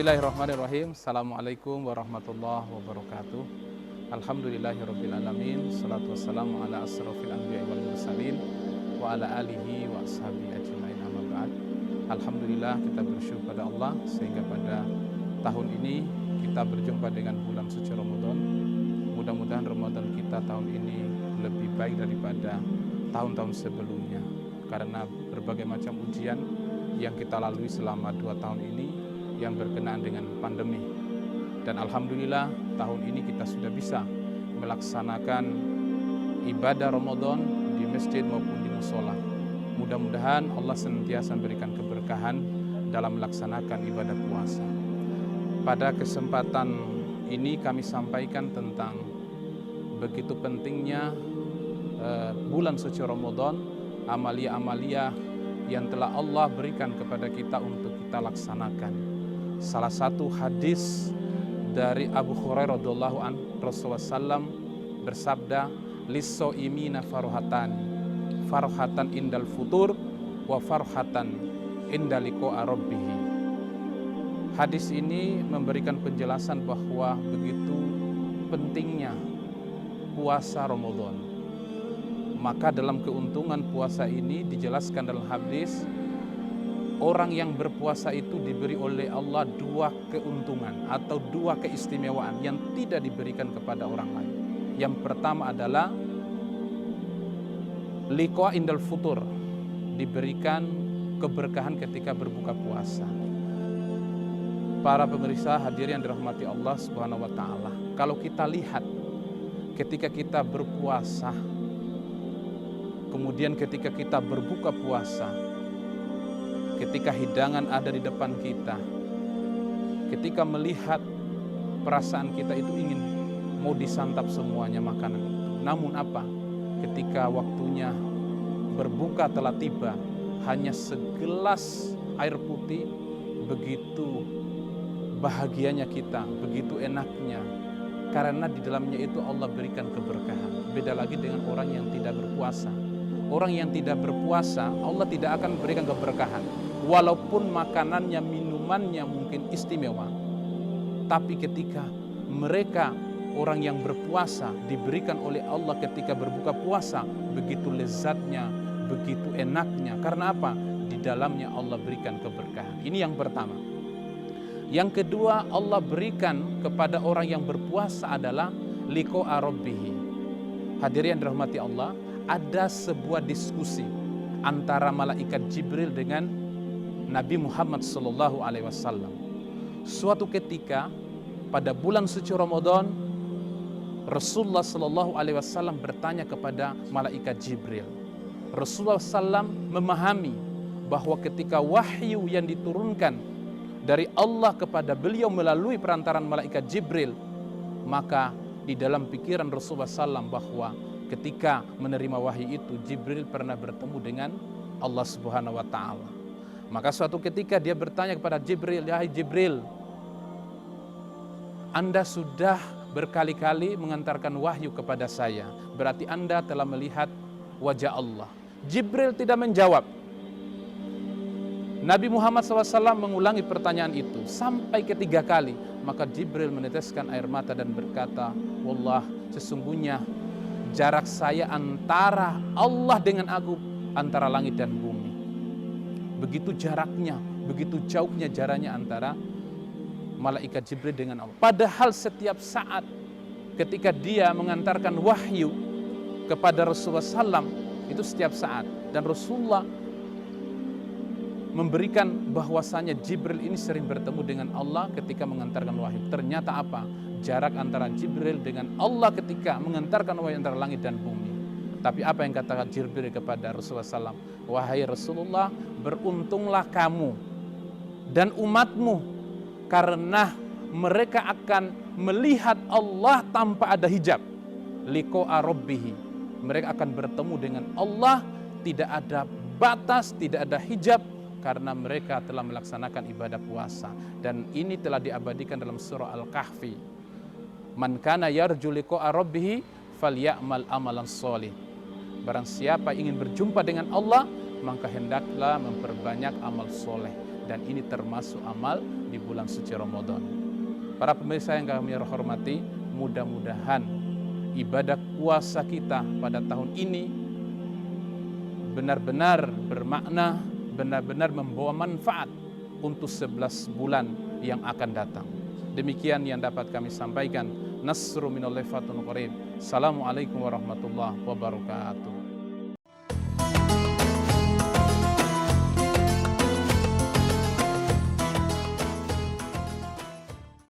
Bismillahirrahmanirrahim. Assalamualaikum warahmatullahi wabarakatuh. Alhamdulillahirabbil alamin. Shalatu wassalamu ala asrofil anbiya'i wal mursalin wa ala alihi wa ashabihi ajmain, amma ba'd. Alhamdulillah, kita bersyukur pada Allah sehingga pada tahun ini kita berjumpa dengan bulan suci Ramadan. Mudah-mudahan Ramadan kita tahun ini lebih baik daripada tahun-tahun sebelumnya, karena berbagai macam ujian yang kita lalui selama 2 tahun ini yang berkenaan dengan pandemi. Dan alhamdulillah tahun ini kita sudah bisa melaksanakan ibadah Ramadan di masjid maupun di musola. Mudah-mudahan Allah senantiasa memberikan keberkahan dalam melaksanakan ibadah puasa. Pada kesempatan ini kami sampaikan tentang begitu pentingnya bulan suci Ramadan, amalia-amalia yang telah Allah berikan kepada kita untuk kita laksanakan. Salah satu hadis dari Abu Hurairah radhiyallahu anhu, Rasulullah SAW bersabda, "Lis-shaimina farhatan, farhatan indal futur wa farhatan inda liqa'i rabbih." Hadis ini memberikan penjelasan bahwa begitu pentingnya puasa Ramadan. Maka dalam keuntungan puasa ini dijelaskan dalam hadis, orang yang berpuasa itu diberi oleh Allah 2 keuntungan atau 2 keistimewaan yang tidak diberikan kepada orang lain. Yang pertama adalah liqa indal futur, diberikan keberkahan ketika berbuka puasa. Para pemirsa hadirin yang dirahmati Allah Subhanahu wa taala, kalau kita lihat ketika kita berpuasa, kemudian ketika kita berbuka puasa, ketika hidangan ada di depan kita, ketika melihat perasaan kita itu ingin mau disantap semuanya makanan itu. Namun apa? Ketika waktunya berbuka telah tiba, hanya segelas air putih, begitu bahagianya kita, begitu enaknya. Karena di dalamnya itu Allah berikan keberkahan. Beda lagi dengan orang yang tidak berpuasa. Orang yang tidak berpuasa, Allah tidak akan berikan keberkahan. Walaupun makanannya, minumannya mungkin istimewa, tapi ketika mereka orang yang berpuasa diberikan oleh Allah ketika berbuka puasa, begitu lezatnya, begitu enaknya. Karena apa? Di dalamnya Allah berikan keberkahan. Ini yang pertama. Yang kedua, Allah berikan kepada orang yang berpuasa adalah liqa'a rabbih. Hadirin yang dirahmati Allah, ada sebuah diskusi antara malaikat Jibril dengan Nabi Muhammad SAW. Suatu ketika pada bulan suci Ramadan, Rasulullah SAW bertanya kepada malaikat Jibril. Rasulullah SAW memahami bahwa ketika wahyu yang diturunkan dari Allah kepada beliau melalui perantaran malaikat Jibril, maka di dalam pikiran Rasulullah SAW bahwa ketika menerima wahyu itu, Jibril pernah bertemu dengan Allah Subhanahu wa taala. Maka suatu ketika dia bertanya kepada Jibril, "Ya Jibril, Anda sudah berkali-kali mengantarkan wahyu kepada saya. Berarti Anda telah melihat wajah Allah." Jibril tidak menjawab. Nabi Muhammad SAW mengulangi pertanyaan itu sampai ketiga kali. Maka Jibril meneteskan air mata dan berkata, "Wallah, sesungguhnya jarak saya antara Allah dengan aku antara langit dan bumi." Begitu jaraknya, begitu jauhnya jaraknya antara malaikat Jibril dengan Allah. Padahal setiap saat ketika dia mengantarkan wahyu kepada Rasulullah SAW, itu setiap saat. Dan Rasulullah memberikan bahwasanya Jibril ini sering bertemu dengan Allah ketika mengantarkan wahyu. Ternyata apa? Jarak antara Jibril dengan Allah ketika mengantarkan wahyu antara langit dan bumi. Tapi apa yang katakan Jibril kepada Rasulullah SAW? "Wahai Rasulullah, beruntunglah kamu dan umatmu, karena mereka akan melihat Allah tanpa ada hijab. Liqa'a rabbih." Mereka akan bertemu dengan Allah, tidak ada batas, tidak ada hijab, karena mereka telah melaksanakan ibadah puasa. Dan ini telah diabadikan dalam surah Al-Kahfi. "Man kana yarju liqa'a rabbih falyamal amalan sholih." Barang siapa ingin berjumpa dengan Allah, maka hendaklah memperbanyak amal soleh. dan ini termasuk amal di bulan suci Ramadan. Para pemirsa yang kami hormati, mudah-mudahan ibadah puasa kita pada tahun ini benar-benar bermakna, benar-benar membawa manfaat untuk 11 bulan yang akan datang. Demikian yang dapat kami sampaikan. Nasru minallahi fatun qarib. Assalamualaikum warahmatullahi wabarakatuh.